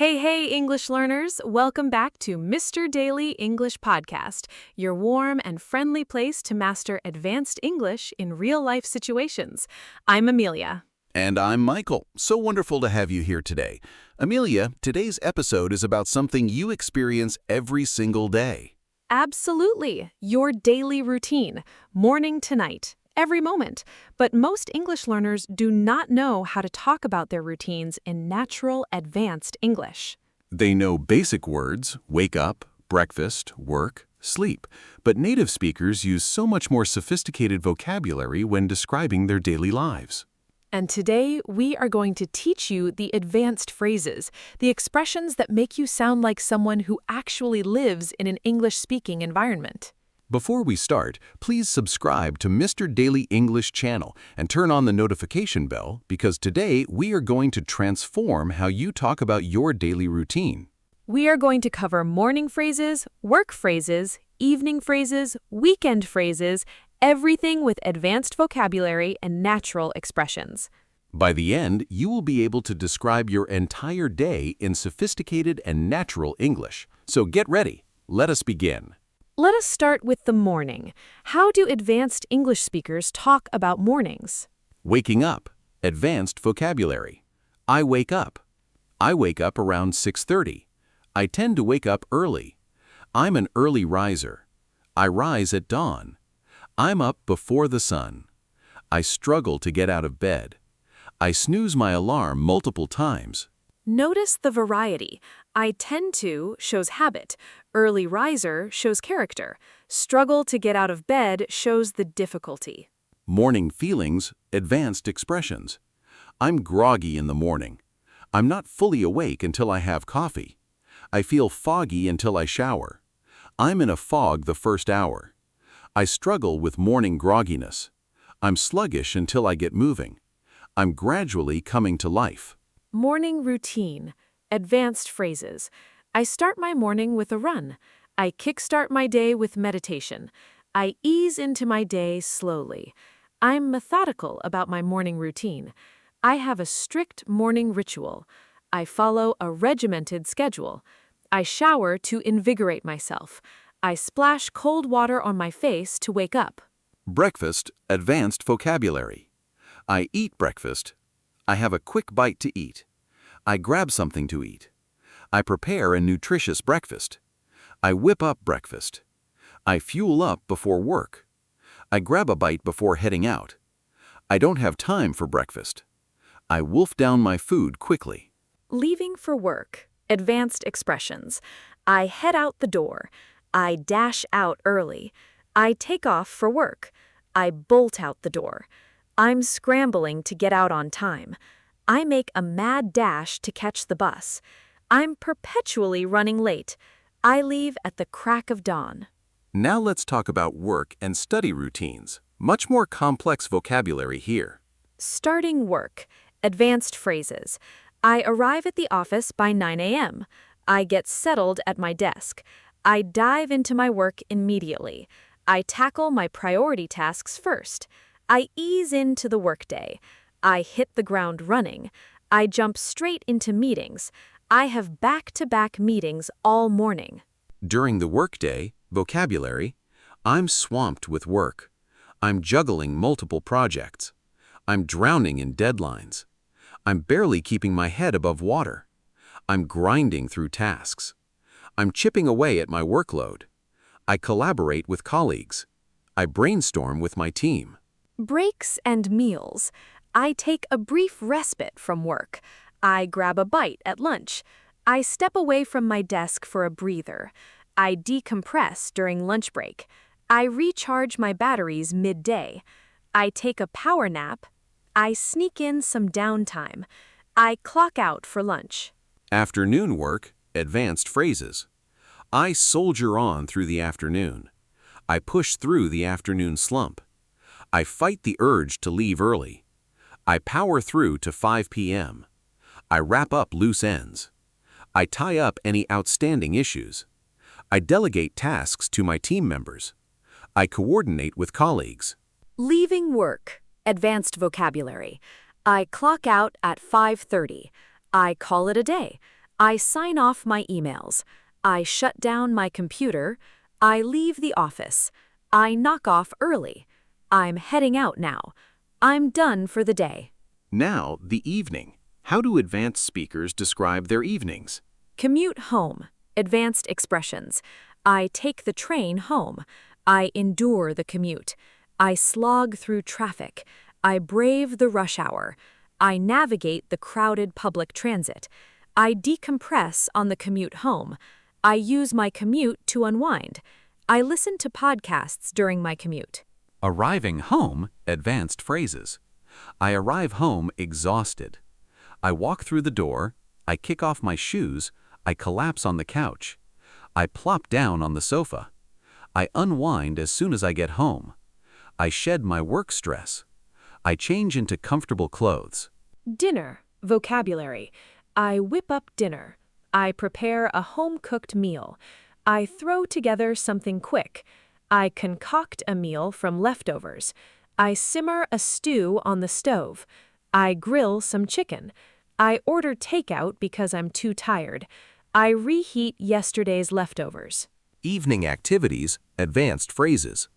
Hey, English learners! Welcome back to Mr. Daily English Podcast, your warm and friendly place to master advanced English in real-life situations. I'm Amelia. And I'm Michael. So wonderful to have you here today. Amelia, today's episode is about something you experience every single day. Absolutely, your daily routine, morning to night, every moment. But most English learners do not know how to talk about their routines in natural, advanced English. They know basic words, wake up, breakfast, work, sleep, but native speakers use so much more sophisticated vocabulary when describing their daily lives. And today, we are going to teach you the advanced phrases, the expressions that make you sound like someone who actually lives in an English-speaking environment. Before we start, please subscribe to Mr. Daily English channel and turn on the notification bell because today we are going to transform how you talk about your daily routine. We are going to cover morning phrases, work phrases, evening phrases, weekend phrases, everything with advanced vocabulary and natural expressions. By the end, you will be able to describe your entire day in sophisticated and natural English. So get ready. Let us begin. Let us start with the morning. How do advanced English speakers talk about mornings? Waking up. Advanced vocabulary. I wake up. I wake up around 6:30. I tend to wake up early. I'm an early riser. I rise at dawn. I'm up before the sun. I struggle to get out of bed. I snooze my alarm multiple times. Notice the variety. I tend to shows habit. Early riser shows character. Struggle to get out of bed shows the difficulty. Morning feelings, advanced expressions. I'm groggy in the morning. I'm not fully awake until I have coffee. I feel foggy until I shower. I'm in a fog the first hour. I struggle with morning grogginess. I'm sluggish until I get moving. I'm gradually coming to life. Morning routine. Advanced phrases. I start my morning with a run. I kickstart my day with meditation. I ease into my day slowly. I'm methodical about my morning routine. I have a strict morning ritual. I follow a regimented schedule. I shower to invigorate myself. I splash cold water on my face to wake up. Breakfast, advanced vocabulary. I eat breakfast. I have a quick bite to eat. I grab something to eat. I prepare a nutritious breakfast. I whip up breakfast. I fuel up before work. I grab a bite before heading out. I don't have time for breakfast. I wolf down my food quickly. Leaving for work. Advanced expressions. I head out the door. I dash out early. I take off for work. I bolt out the door. I'm scrambling to get out on time. I make a mad dash to catch the bus. I'm perpetually running late. I leave at the crack of dawn. Now let's talk about work and study routines. Much more complex vocabulary here. Starting work. Advanced phrases. I arrive at the office by 9 a.m. I get settled at my desk. I dive into my work immediately. I tackle my priority tasks first. I ease into the workday. I hit the ground running. I jump straight into meetings. I have back-to-back meetings all morning. During the workday, vocabulary, I'm swamped with work. I'm juggling multiple projects. I'm drowning in deadlines. I'm barely keeping my head above water. I'm grinding through tasks. I'm chipping away at my workload. I collaborate with colleagues. I brainstorm with my team. Breaks and meals. I take a brief respite from work. I grab a bite at lunch. I step away from my desk for a breather. I decompress during lunch break. I recharge my batteries midday. I take a power nap. I sneak in some downtime. I clock out for lunch. Afternoon work, advanced phrases. I soldier on through the afternoon. I push through the afternoon slump. I fight the urge to leave early. I power through to 5 p.m. I wrap up loose ends. I tie up any outstanding issues. I delegate tasks to my team members. I coordinate with colleagues. Leaving work. Advanced vocabulary. I clock out at 5:30. I call it a day. I sign off my emails. I shut down my computer. I leave the office. I knock off early. I'm heading out now. I'm done for the day. Now, the evening. How do advanced speakers describe their evenings? Commute home. Advanced expressions. I take the train home. I endure the commute. I slog through traffic. I brave the rush hour. I navigate the crowded public transit. I decompress on the commute home. I use my commute to unwind. I listen to podcasts during my commute. Arriving home, advanced phrases. I arrive home exhausted. I walk through the door. I kick off my shoes. I collapse on the couch. I plop down on the sofa. I unwind as soon as I get home. I shed my work stress. I change into comfortable clothes. Dinner. Vocabulary. I whip up dinner. I prepare a home-cooked meal. I throw together something quick. I concoct a meal from leftovers. I simmer a stew on the stove. I grill some chicken. I order takeout because I'm too tired. I reheat yesterday's leftovers. Evening activities, advanced phrases.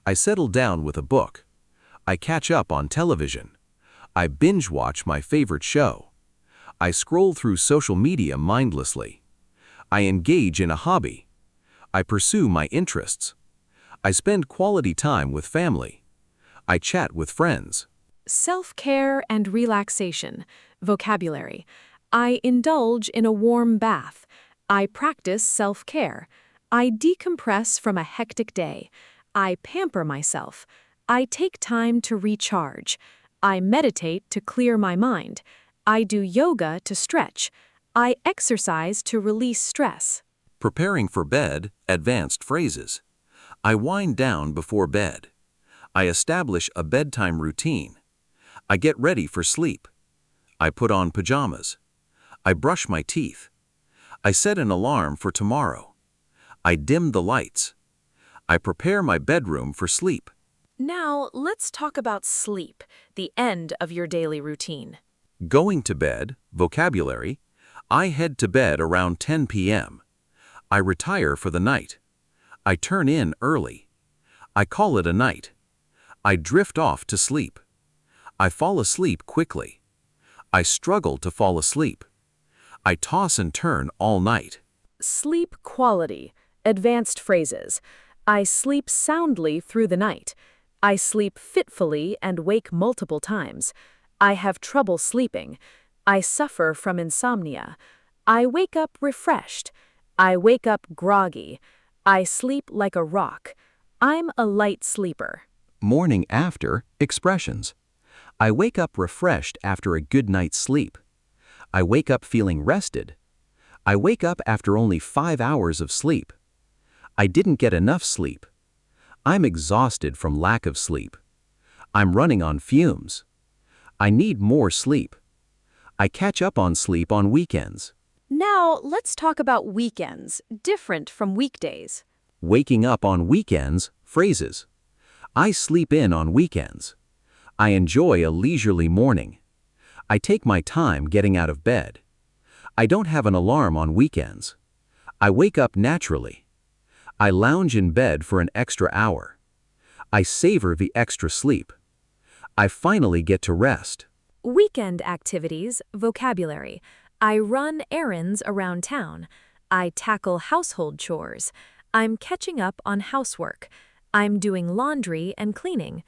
I settle down with a book. I catch up on television. I binge watch my favorite show. I scroll through social media mindlessly. I engage in a hobby. I pursue my interests. I spend quality time with family. I chat with friends. Self-care and relaxation. Vocabulary. I indulge in a warm bath. I practice self-care. I decompress from a hectic day. I pamper myself. I take time to recharge. I meditate to clear my mind. I do yoga to stretch. I exercise to release stress. Preparing for bed, advanced phrases. I wind down before bed. I establish a bedtime routine. I get ready for sleep. I put on pajamas. I brush my teeth. I set an alarm for tomorrow. I dim the lights. I prepare my bedroom for sleep. Now, let's talk about sleep, the end of your daily routine. Going to bed, vocabulary. I head to bed around 10 p.m. I retire for the night. I turn in early. I call it a night. I drift off to sleep. I fall asleep quickly. I struggle to fall asleep. I toss and turn all night. Sleep quality, advanced phrases. I sleep soundly through the night. I sleep fitfully and wake multiple times. I have trouble sleeping. I suffer from insomnia. I wake up refreshed. I wake up groggy. I sleep like a rock. I'm a light sleeper. Morning after, expressions. I wake up refreshed after a good night's sleep. I wake up feeling rested. I wake up after only 5 hours of sleep. I didn't get enough sleep. I'm exhausted from lack of sleep. I'm running on fumes. I need more sleep. I catch up on sleep on weekends. Now, let's talk about weekends, different from weekdays. Waking up on weekends, phrases. I sleep in on weekends. I enjoy a leisurely morning. I take my time getting out of bed. I don't have an alarm on weekends. I wake up naturally. I lounge in bed for an extra hour. I savor the extra sleep. I finally get to rest. Weekend activities, vocabulary. I run errands around town. I tackle household chores. I'm catching up on housework. I'm doing laundry and cleaning.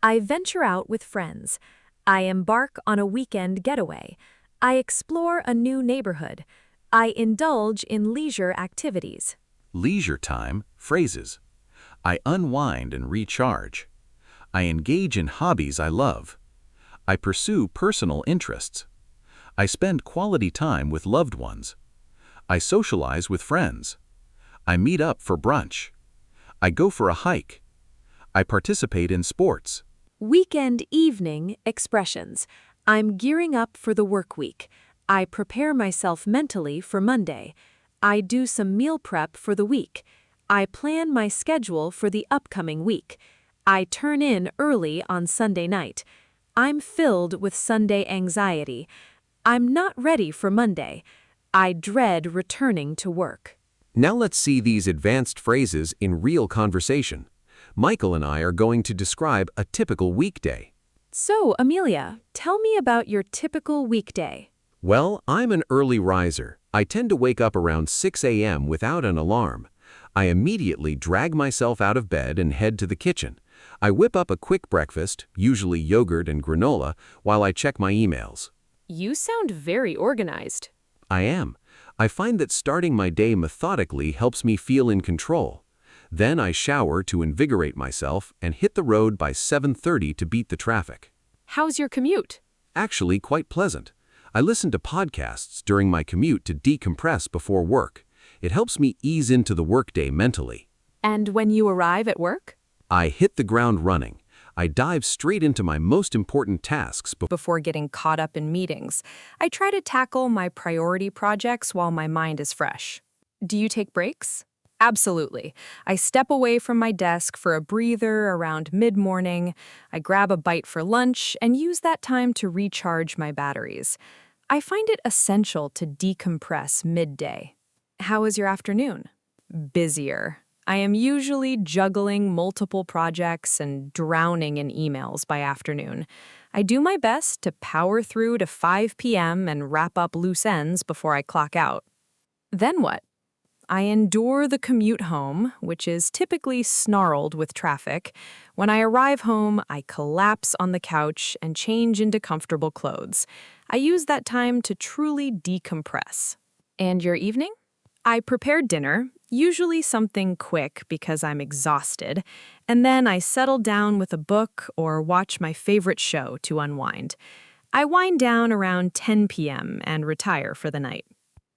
I venture out with friends. I embark on a weekend getaway. I explore a new neighborhood. I indulge in leisure activities. Leisure time, phrases. I unwind and recharge. I engage in hobbies I love. I pursue personal interests. I spend quality time with loved ones. I socialize with friends. I meet up for brunch. I go for a hike. I participate in sports. Weekend evening expressions. I'm gearing up for the work week. I prepare myself mentally for Monday. I do some meal prep for the week. I plan my schedule for the upcoming week. I turn in early on Sunday night. I'm filled with Sunday anxiety. I'm not ready for Monday. I dread returning to work. Now let's see these advanced phrases in real conversation. Michael and I are going to describe a typical weekday. So, Amelia, tell me about your typical weekday. Well, I'm an early riser. I tend to wake up around 6 a.m. without an alarm. I immediately drag myself out of bed and head to the kitchen. I whip up a quick breakfast, usually yogurt and granola, while I check my emails. You sound very organized. I am. I find that starting my day methodically helps me feel in control. Then I shower to invigorate myself and hit the road by 7:30 to beat the traffic. How's your commute? Actually, quite pleasant. I listen to podcasts during my commute to decompress before work. It helps me ease into the workday mentally. And when you arrive at work? I hit the ground running. I dive straight into my most important tasks Before getting caught up in meetings, I try to tackle my priority projects while my mind is fresh. Do you take breaks? Absolutely. I step away from my desk for a breather around mid-morning. I grab a bite for lunch and use that time to recharge my batteries. I find it essential to decompress midday. How is your afternoon? Busier. I am usually juggling multiple projects and drowning in emails by afternoon. I do my best to power through to 5 p.m. and wrap up loose ends before I clock out. Then what? I endure the commute home, which is typically snarled with traffic. When I arrive home, I collapse on the couch and change into comfortable clothes. I use that time to truly decompress. And your evening? I prepare dinner, usually something quick because I'm exhausted, and then I settle down with a book or watch my favorite show to unwind. I wind down around 10 p.m. and retire for the night.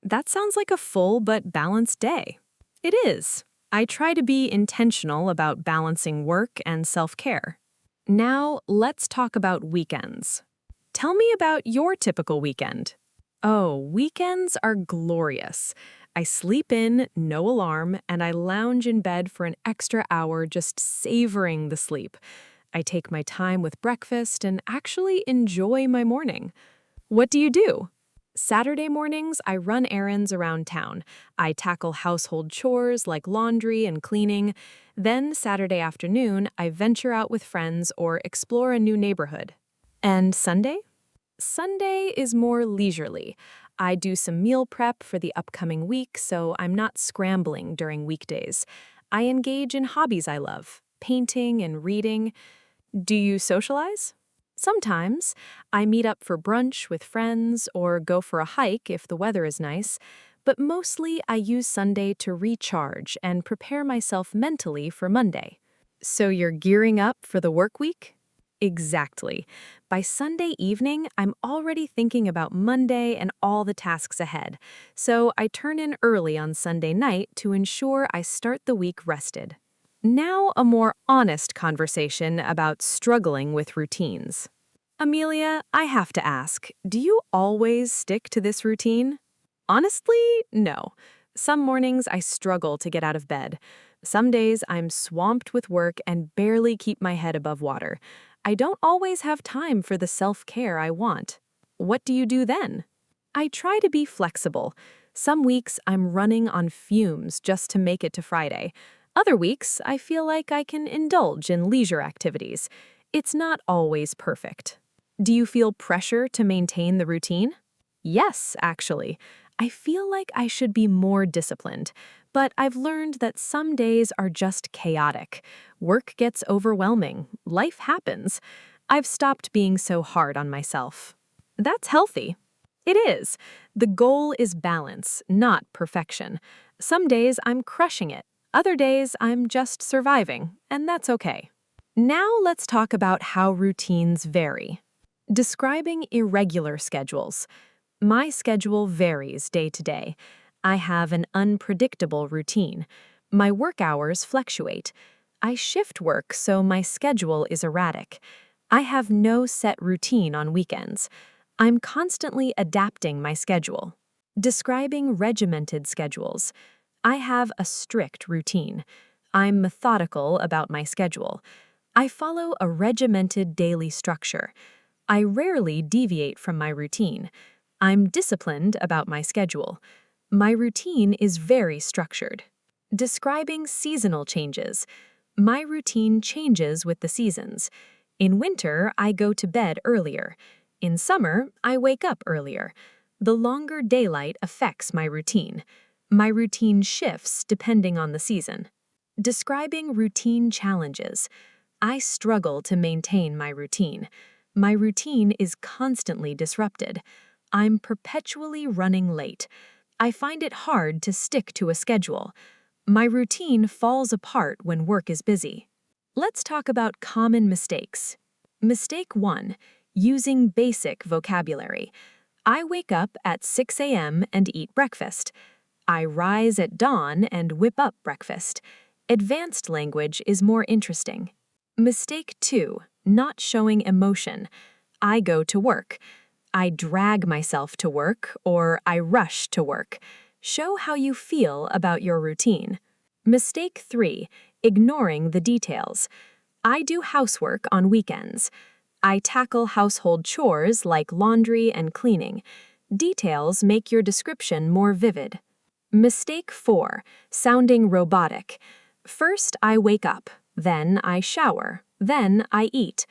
That sounds like a full but balanced day. It is. I try to be intentional about balancing work and self-care. Now, let's talk about weekends. Tell me about your typical weekend. Oh, weekends are glorious. I sleep in, no alarm, and I lounge in bed for an extra hour just savoring the sleep. I take my time with breakfast and actually enjoy my morning. What do you do? Saturday mornings, I run errands around town. I tackle household chores like laundry and cleaning. Then Saturday afternoon, I venture out with friends or explore a new neighborhood. And Sunday? Sunday is more leisurely. I do some meal prep for the upcoming week, so I'm not scrambling during weekdays. I engage in hobbies I love, painting and reading. Do you socialize? Sometimes. I meet up for brunch with friends or go for a hike if the weather is nice, but mostly I use Sunday to recharge and prepare myself mentally for Monday. So you're gearing up for the work week? Exactly. By Sunday evening, I'm already thinking about Monday and all the tasks ahead, so I turn in early on Sunday night to ensure I start the week rested. Now, a more honest conversation about struggling with routines. Amelia, I have to ask, do you always stick to this routine? Honestly, no. Some mornings I struggle to get out of bed. Some days I'm swamped with work and barely keep my head above water. I don't always have time for the self-care I want. What do you do then? I try to be flexible. Some weeks I'm running on fumes just to make it to Friday. Other weeks I feel like I can indulge in leisure activities. It's not always perfect. Do you feel pressure to maintain the routine? Yes, actually. I feel like I should be more disciplined, but I've learned that some days are just chaotic. Work gets overwhelming. Life happens. I've stopped being so hard on myself. That's healthy. It is. The goal is balance, not perfection. Some days I'm crushing it. Other days I'm just surviving, and that's okay. Now let's talk about how routines vary. Describing irregular schedules. My schedule varies day to day. I have an unpredictable routine. My work hours fluctuate. I shift work, so my schedule is erratic. I have no set routine on weekends. I'm constantly adapting my schedule. Describing regimented schedules. I have a strict routine. I'm methodical about my schedule. I follow a regimented daily structure. I rarely deviate from my routine. I'm disciplined about my schedule. My routine is very structured. Describing seasonal changes. My routine changes with the seasons. In winter, I go to bed earlier. In summer, I wake up earlier. The longer daylight affects my routine. My routine shifts depending on the season. Describing routine challenges. I struggle to maintain my routine. My routine is constantly disrupted. I'm perpetually running late. I find it hard to stick to a schedule. My routine falls apart when work is busy. Let's talk about common mistakes. Mistake 1. Using basic vocabulary. I wake up at 6 a.m. and eat breakfast. I rise at dawn and whip up breakfast. Advanced language is more interesting. Mistake 2. Not showing emotion. I go to work. I drag myself to work, or I rush to work. Show how you feel about your routine. Mistake 3. Ignoring the details. I do housework on weekends. I tackle household chores like laundry and cleaning. Details make your description more vivid. Mistake 4. Sounding robotic. First, I wake up. Then I shower. Then I eat.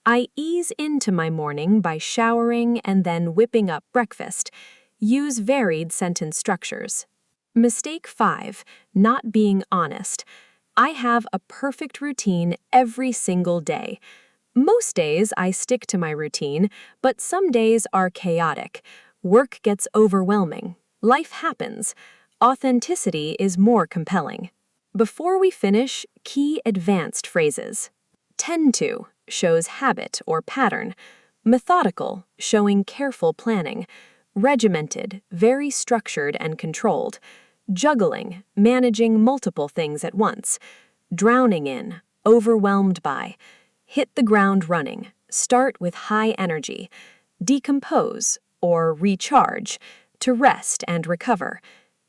I ease into my morning by showering and then whipping up breakfast. Use varied sentence structures. Mistake 5. Not being honest. I have a perfect routine every single day. Most days I stick to my routine, but some days are chaotic. Work gets overwhelming. Life happens. Authenticity is more compelling. Before we finish, key advanced phrases. Tend to shows habit or pattern. Methodical, showing careful planning. Regimented, very structured and controlled. Juggling, managing multiple things at once. Drowning in, overwhelmed by. Hit the ground running, start with high energy. Decompose, or recharge, to rest and recover.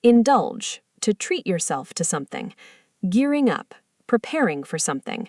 Indulge, to treat yourself to something. Gearing up, preparing for something.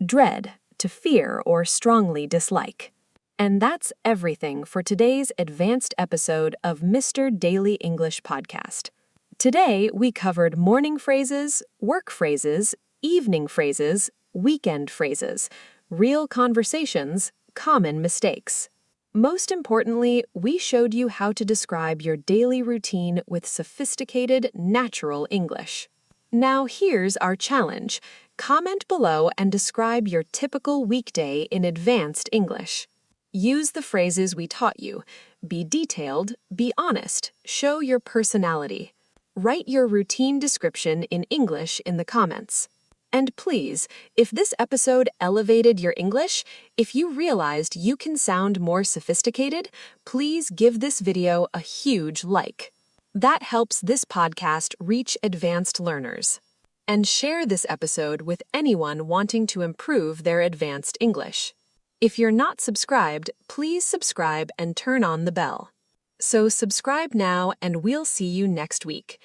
Dread, to fear or strongly dislike. And that's everything for today's advanced episode of Mr. Daily English Podcast. Today, we covered morning phrases, work phrases, evening phrases, weekend phrases, real conversations, common mistakes. Most importantly, we showed you how to describe your daily routine with sophisticated, natural English. Now here's our challenge. Comment below and describe your typical weekday in advanced English. Use the phrases we taught you. Be detailed, be honest, show your personality. Write your routine description in English in the comments. And please, if this episode elevated your English, if you realized you can sound more sophisticated, please give this video a huge like. That helps this podcast reach advanced learners. And share this episode with anyone wanting to improve their advanced English. If you're not subscribed, please subscribe and turn on the bell. So subscribe now and we'll see you next week.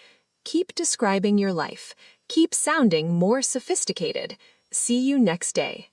Keep describing your life. Keep sounding more sophisticated. See you next day.